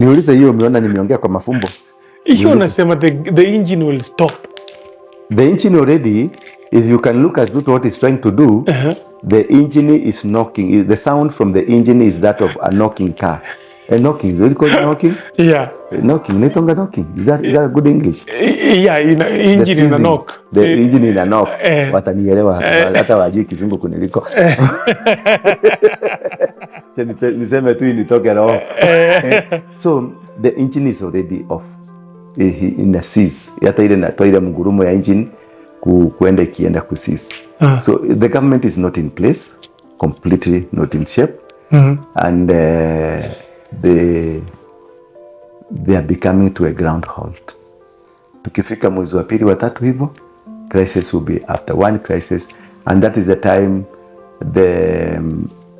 Niulize hiyo, umeona nimeongea kwa mafumbo? Hiyo nasema the engine will stop. The engine already, if you can look at what it's trying to do, the engine is knocking. The sound from the engine is that of a knocking car. A knocking, is it called knocking? Yeah. Knocking, naitonga knocking. Is that good English? Yeah, engine in a knock. The engine in a knock. Watanielewa hata wajui kizungu kuniliko. Niseme tu nitoke roho. So the engine is already off. In the seas. Hata ile natoa ile mgurumo ya engine kuenda ikienda kusis. So the government is not in place, completely not in shape. And they are becoming to a ground halt. Tukifika mwezi wa pili wa tatu hivyo, crisis will be after one crisis, and that is the time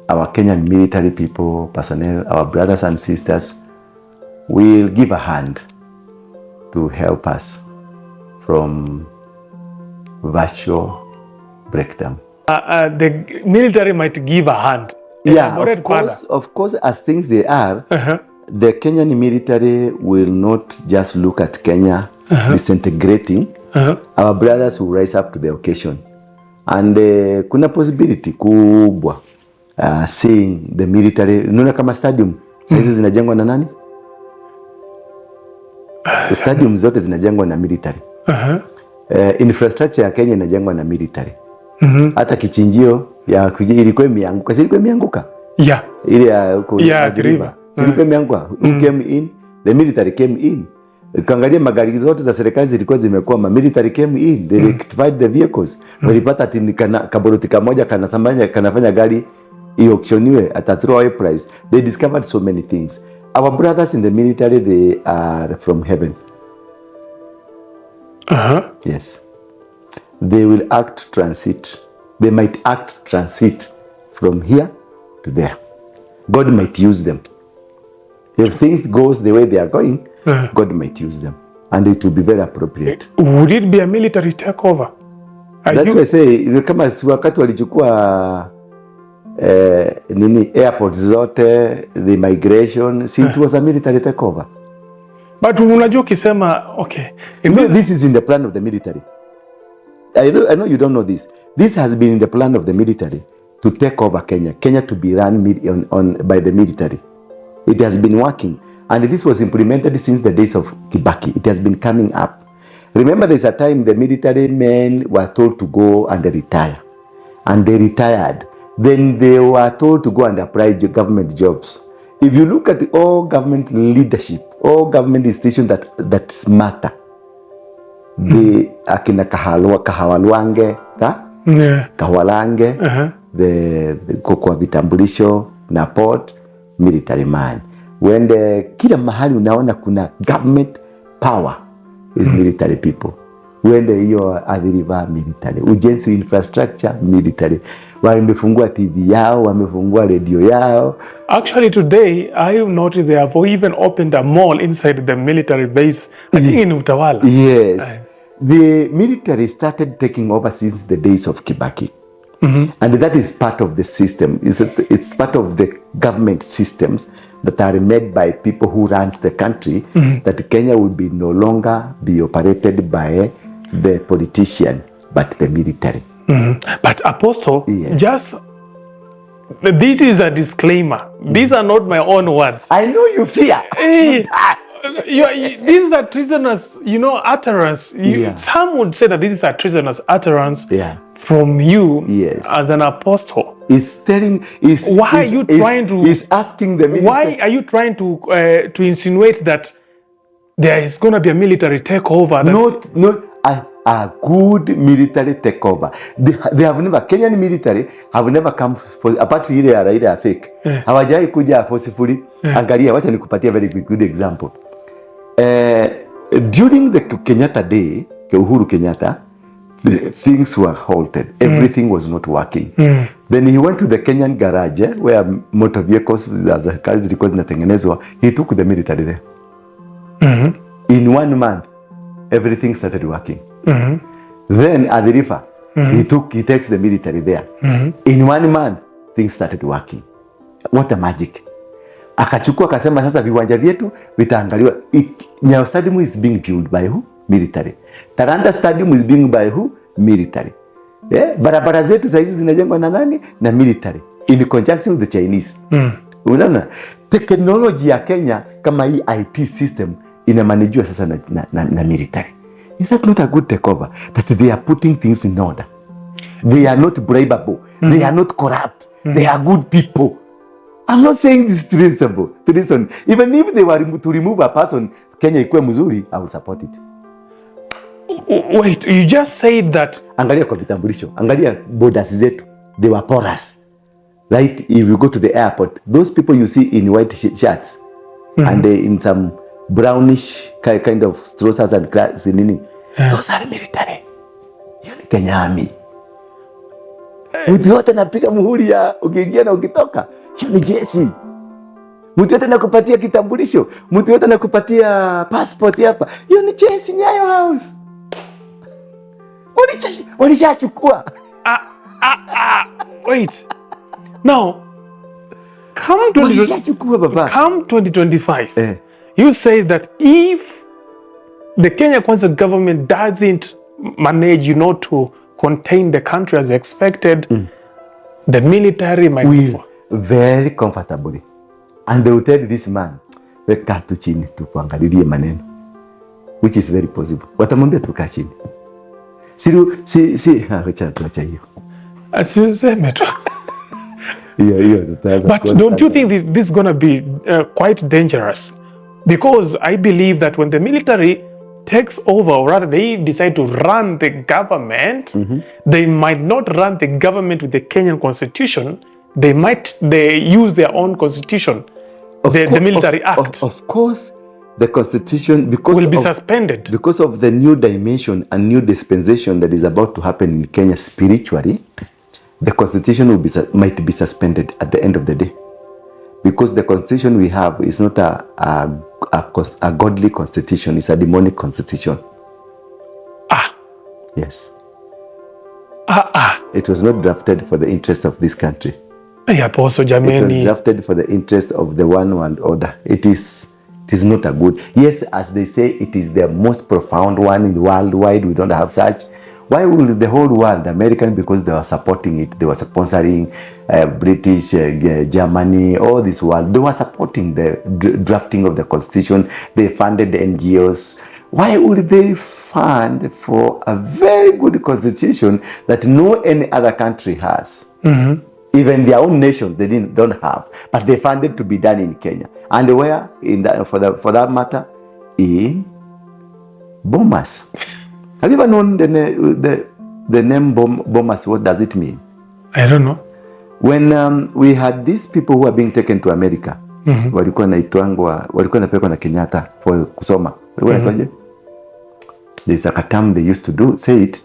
our Kenyan military people, personnel, our brothers and sisters will give a hand to help us from virtual breakdown. The military might give a hand. Yeah, of course, as things they are, the Kenyan military will not just look at Kenya disintegrating. Our brothers will rise up to the occasion. And kuna possibility kubwa seeing the military. Unaona kama stadium saizi zinajengwa na nani? Stadium zote zinajengwa na military. Infrastructure ya Kenya inajengwa na military. Hata kichinjio ya ilikuwa imeanguka. Si ilikuwa imeanguka? Yeah. Ile ya river. Ilikuwa imeanguka. Who came in? The military came in. Ukiangalia magari zote za serikali zilikuwa zimekwama. Military came in. They rectified the vehicles. Walipata ati kaboroti kamoja kanafanya gari i-auctioniwe at a throwaway price. They discovered so many things. Our brothers in the military, they are from heaven. Yes. They will act transit. They might act transit from here to there. God might use them. If things goes the way they are going, God might use them. And it will be very appropriate. Would it be a military takeover? That's why I say, kama wakati walichukua airports zote, the migration, see, it was a military takeover. But unajua ukisema, okay. This is in the plan of the military. I know you don't know this. This has been in the plan of the military to take over Kenya. Kenya to be run by the military. It has been working. And this was implemented since the days of Kibaki. It has been coming up. Remember, there's a time the military men were told to go and retire. And they retired. Then they were told to go and apply government jobs. If you look at all government leadership, all government institutions that matter, the akina Kahawalange, Kahawalange, the kwa vitambulisho na port, military man. When kila mahali unaona kuna government power is military people. When hiyo adhiriva military, ujenzi infrastructure military. Wamefungua TV yao, wamefungua radio yao. Actually today I have noticed they have even opened a mall inside the military base. I think in Utawala. Yes. The military started taking over since the days of Kibaki. And that is part of the system. It's part of the government systems that are made by people who run the country, that Kenya will be no longer be operated by the politician, but the military. But Apostle, just this is a disclaimer. These are not my own words. I know you fear. This is a treasonous, utterance. Some would say that this is a treasonous utterance from you as an apostle. Why are you trying to insinuate that there is going to be a military takeover? Not a good military takeover. They have never, Kenyan military have never come apart from ile raila fake. Hawajai kuja forcefully. Angalia, wacha nikupatia very good example. During the Kenyatta day, Uhuru Kenyatta, things were halted. Everything was not working. Then he went to the Kenyan garage where motor vehicles za cars zilikuwa zinatengenezwa. He took the military there. In 1 month, everything started working. Then at the river, he takes the military there. In 1 month, things started working. What a magic. Akachukua akasema sasa viwanja vyetu vitaangaliwa. Nyayo Stadium is being built by who? Military. Talanta Stadium is being by who? Military. Barabara zetu saizi zinajengwa na nani? Na military. In conjunction with the Chinese. Unaona? Technology ya Kenya kama hii IT system inamanejwa sasa na military. Is that not a good takeover? That they are putting things in order. They are not bribable. They are not corrupt. They are good people. I'm not saying this is reasonable. Even if they were to remove a person, Kenya ikuwe mzuri, I will support it. Wait, you just said that. Angalia kwa vitambulisho. Angalia borders zetu. They were porous. Right? If you go to the airport, those people you see in white shirts and they in some brownish kind of trousers and clothes, those are military. Hiyo ni Kenya Army. Mtu yote napiga muhuri ya ukiingia na ukitoka. Hiyo ni jeshi. Mtu yote nakupatia kitambulisho. Mtu yote nakupatia passport hapa. Hiyo ni jeshi Nyayo House. Walishachukua. Wait. Now, come 2025, you say that if the Kenya Kwanza government doesn't manage, to contain the country as expected, the military might will very comfortably. And they will tell this man, weka tu chini tukuangalilie maneno, which is very possible. Watamwambia tukaa chini. Wacha hiyo. Asiseme tu. But don't you think this is going to be quite dangerous? Because I believe that when the military takes over, or rather they decide to run the government, they might not run the government with the Kenyan constitution. They use their own constitution, the military act. Of course, the constitution will be suspended. Because of the new dimension and new dispensation that is about to happen in Kenya spiritually. The constitution might be suspended at the end of the day, because the constitution we have is not a godly constitution; it's a demonic constitution. Yes. It was not drafted for the interest of this country. It was drafted for the interest of the one world order. It is not a good. Yes, as they say, it is the most profound one in the worldwide. We don't have such. Why will the whole world, American, because they were supporting it, they were sponsoring British, Germany, all this world, they were supporting the drafting of the constitution, they funded the NGOs. Why would they fund for a very good constitution that no any other country has? Even their own nation, they don't have, but they funded to be done in Kenya. And where, for that matter, in Bomas. Have you ever known the name Bomas? What does it mean? I don't know. When we had these people who are being taken to America, walikuwa napelekwa na Kenyatta for kusoma. There's a term they used to say it.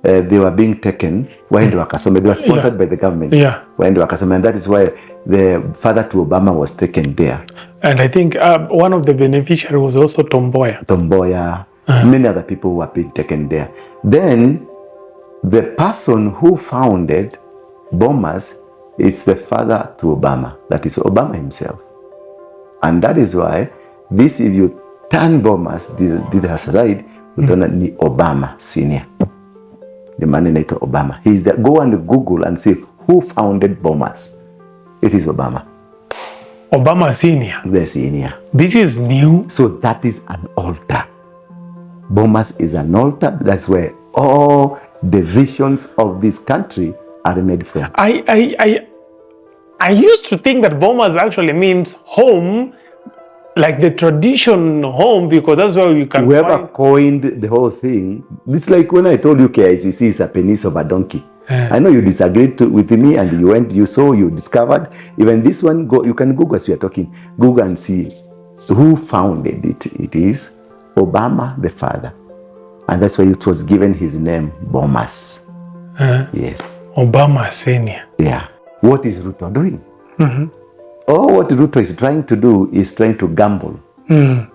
They were being taken. Waende wakasome. They were sponsored by the government. Waende wakasome, and that is why the father to Obama was taken there. And I think one of the beneficiaries was also Tomboya. Many other people were being taken there. Then the person who founded Bomas is the father to Obama. That is Obama himself. And that is why if you turn Bomas, did her side, we don't need Obama Senior. The man named Obama. Go and Google and see who founded Bomas. It is Obama. Obama Senior. The Senior. This is new. So that is an altar. Bomas is an altar. That's where all decisions of this country are made from. I used to think that Bomas actually means home, like the tradition home, because that's where you can Whoever coined the whole thing, it's like when I told you KICC is a penis of a donkey. I know you disagreed with me and you discovered. Even this one, you can Google as we are talking. Google and see who founded it. It is Obama the father, and that's why it was given his name Bomas. Yes, Obama Senior. Yeah. What is Ruto doing? What Ruto is trying to do is trying to gamble and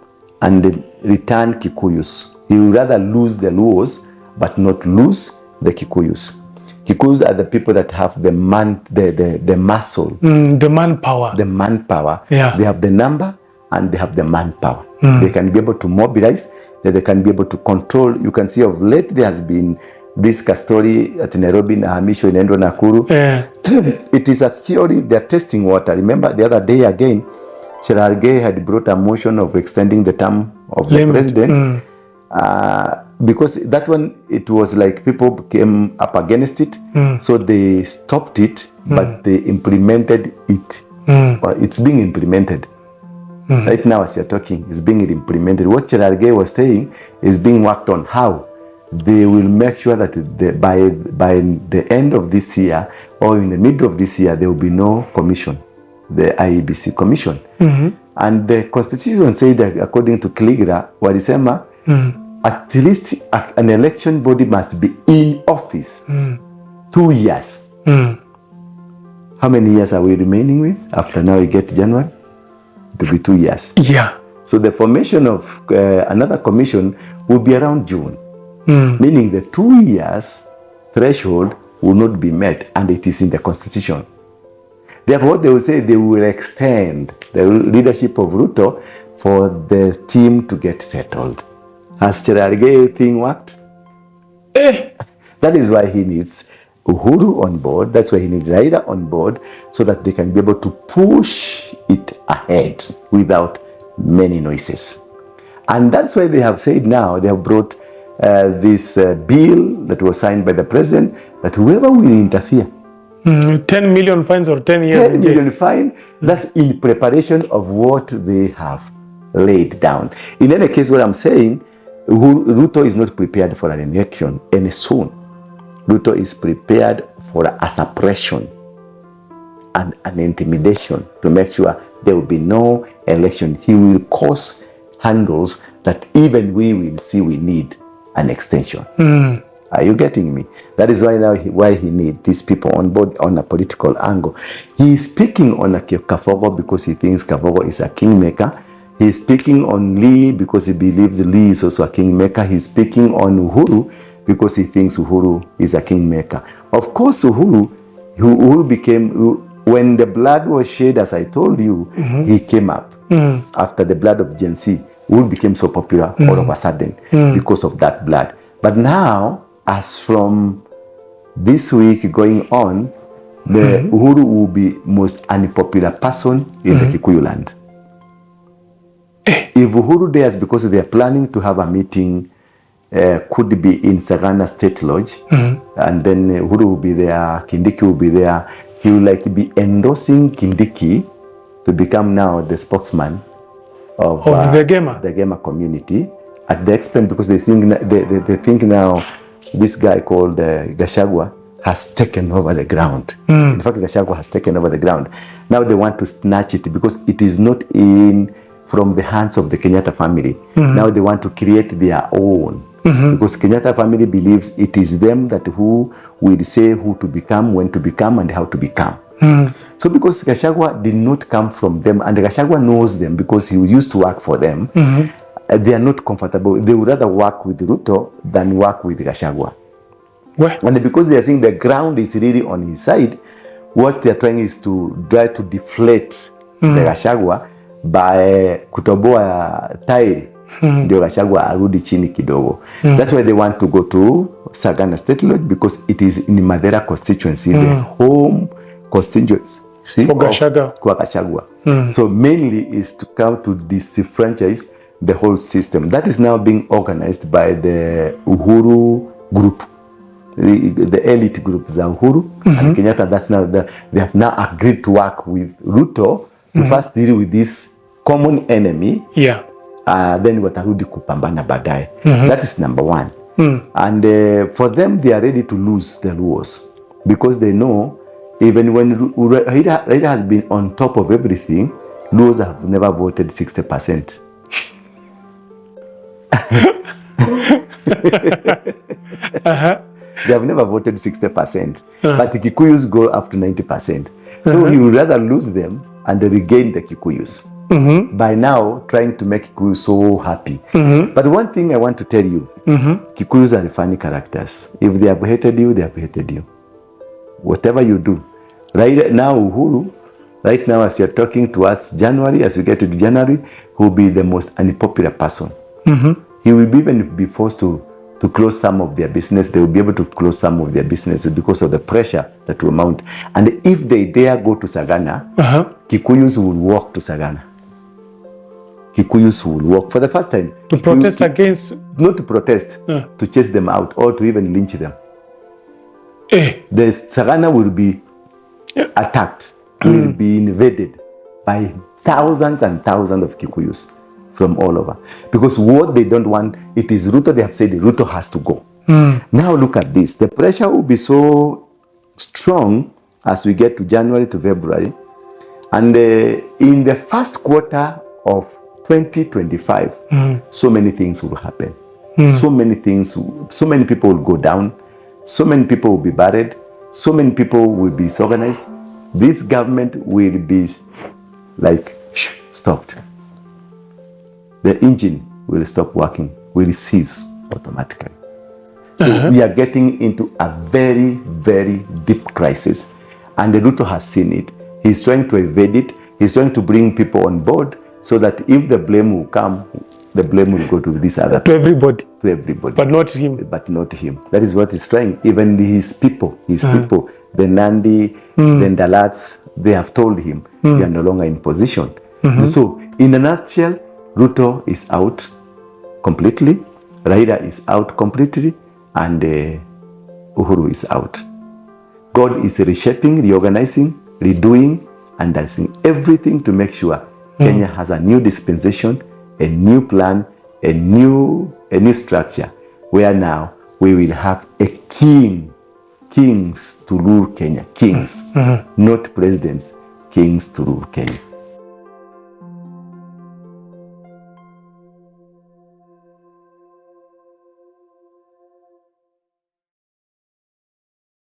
return Kikuyus. He would rather lose the Luos but not lose the Kikuyus. Kikuyus are the people that have the muscle. The manpower. The manpower. Yeah. They have the number and they have the manpower. They can be able to mobilize, that they can be able to control. You can see of late there has been this story at Nairobi, Nahamisho, in Ndura, Nakuru. Yeah. It is a theory. They're testing water. Remember the other day again, Cherargei had brought a motion of extending the term of the president. Because that one, it was like people came up against it. So they stopped it, but they implemented it. It's being implemented. Right now, as you're talking, it's being implemented. What Cherargei was saying is being worked on. How? They will make sure that by the end of this year or in the middle of this year, there will be no commission, the IEBC commission. And the constitution says that according to Kiligira, walisema, at least an election body must be in office 2 years. How many years are we remaining with? After now we get January, it will be 2 years. Yeah. So the formation of another commission will be around June. Meaning the 2 years threshold will not be met, and it is in the constitution. Therefore, what they will say, they will extend the leadership of Ruto for the team to get settled. Has Cherargei thing worked? That is why he needs Uhuru on board. That's why he needs Raila on board, so that they can be able to push it ahead without many noises. And that's why they have said now, they have brought this bill that was signed by the president, that whoever will interfere, 10 million fines or 10 years 10 million fine, that's in preparation of what they have laid down. In any case, what I'm saying, Ruto is not prepared for an election any soon. Ruto is prepared for a suppression and an intimidation to make sure there will be no election. He will cause handles that even we will see we need an extension. Are you getting me? That is why now why he needs these people on board on a political angle. He is speaking on a Kafogo because he thinks Kafogo is a kingmaker. He is speaking on Lee because he believes Lee is also a kingmaker. He is speaking on Uhuru because he thinks Uhuru is a kingmaker. Of course, Uhuru became, when the blood was shed, as I told you, he came up. After the blood of GENZ, Uhuru became so popular all of a sudden because of that blood. But now, as from this week going on, the Uhuru will be most unpopular person in the Kikuyu land. If Uhuru dares, because they are planning to have a meeting, could be in Sagana State Lodge, and then Uhuru will be there, Kindiki will be there. He will like be endorsing Kindiki to become now the spokesman of the Gema community, at the expense, because they think now this guy called Gachagua has taken over the ground. In fact, Gachagua has taken over the ground. Now they want to snatch it because it is not in from the hands of the Kenyatta family. Now they want to create their own. Because Kenyatta family believes it is them that who will say who to become, when to become, and how to become. So because Gachagua did not come from them, and Gachagua knows them because he used to work for them, they are not comfortable. They would rather work with Ruto than work with Gachagua. And because they are seeing the ground is really on his side, what they are trying is to try to deflate the Gachagua by kutoboa tairi. Ndio Gachagua arudi chini kidogo. That's why they want to go to Sagana State Lodge, because it is in the Madera constituency, the home constituency for Gachagua. So mainly is to come to disenfranchise the whole system. That is now being organized by the Uhuru group, the elite group, the Uhuru and Kenyatta. That's now they have now agreed to work with Ruto to first deal with this common enemy. Then watarudi kupambana baadaye. That is number one. And for them, they are ready to lose the Luos, because they know even when Raila has been on top of everything, Luos have never voted 60%. They have never voted 60%, but the Kikuyus go up to 90%. So he would rather lose them and regain the Kikuyus. By now, trying to make Kikuyu so happy. But one thing I want to tell you, Kikuyus are funny characters. If they have hated you, they have hated you. whatever you do. Right now, Uhuru, right now as you're talking to us, January, as we get to January, will be the most unpopular person. He will even be forced to close some of their business. They will be able to close some of their businesses because of the pressure that will mount. And if they dare go to Sagana, Kikuyus will walk to Sagana. Kikuyus will walk for the first time. To protest against? Not to protest, to chase them out or to even lynch them. The Sagana will be attacked, will be invaded by thousands and thousands of Kikuyus from all over. Because what they don't want, it is Ruto. They have said Ruto has to go. Now look at this. The pressure will be so strong as we get to January to February. And in the first quarter of 2025, so many things will happen. So many things, so many people will go down. So many people will be buried. So many people will be disorganized. This government will be like stopped. The engine will stop working, will cease automatically. So we are getting into a very, very deep crisis. And the Ruto has seen it. He's trying to evade it. He's trying to bring people on board so that if the blame will come, the blame will go to this other to everybody. To everybody. But not him. But not him. That is what he's trying. Even his people, the Nandi, the Ndalats, they have told him, you are no longer in position. So, in a nutshell, Ruto is out completely, Raila is out completely, and Uhuru is out. God is reshaping, reorganizing, redoing, and doing everything to make sure Kenya has a new dispensation, a new plan, a new structure, where now we will have a kings to rule Kenya. Kings, not presidents, kings to rule Kenya.